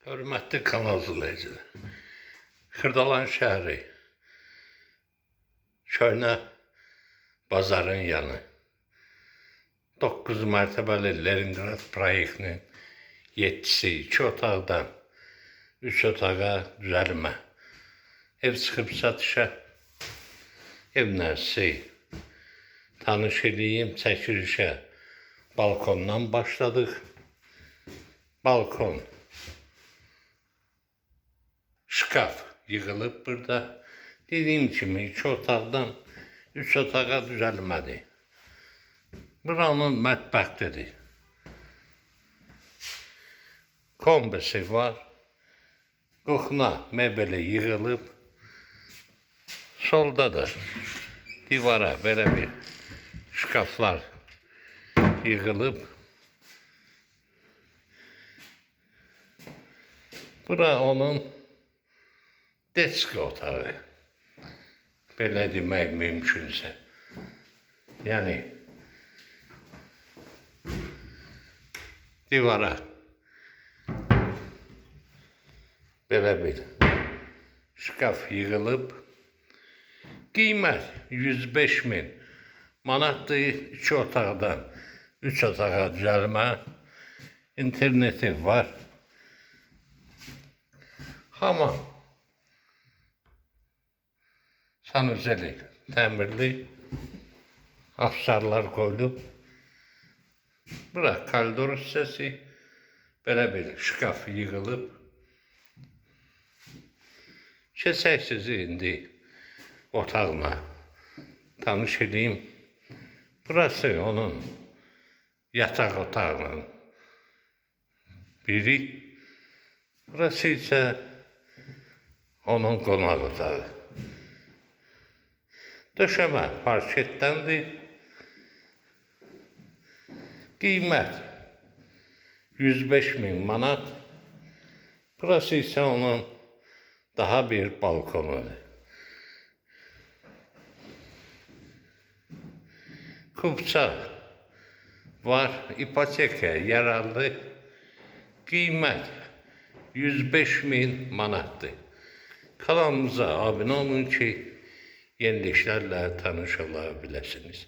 Hörmətli kanal izləyicilər, Xırdalan şəhəri, Köhnə bazarın yanı, 9 mərtəbəli Leningrad proyektinin 7-si, 2 otaqdan 3 otağa düzəlmə. Ev çıxıb satışa, evlə tanış edeyim, çəkilişə balkondan başladıq. Balkon, şkaf yığılıb burada. Dediyim kimi 2 otaqdan 3 otağa düzəlmədi. Buranın mətbəxtidir. Kombisi var. Qoxuna mebeli yığılıb. Solda da divara belə bir şkaflar yığılıb. Bura onun desk otağı. Belə demək mümkünsə. Yəni divara belə bir şkaf yığılıb. Qiymət 105.000 manatdır. 2 otaqdan 3 otağa düzəlmə. İnterneti var. Hamam, sanuzeli, təmirli, afşarlar qoyulub. Bura koridor hissəsi, belə bir şkaf yığılıb. Keçək sizi indi otağına tanış edeyim. Burası onun yataq otağının biri. Burası isə onun qonaq otağı. Döşəmə parkettəndir. Qiymət 105.000 manat. Burası isə onun daha bir balkonudur. Kupça var, ipoteka yararlı. Qiymət 105.000 manatdır. Kanalımıza abunə olun ki, yeniliklərlə tanış ola biləsiniz.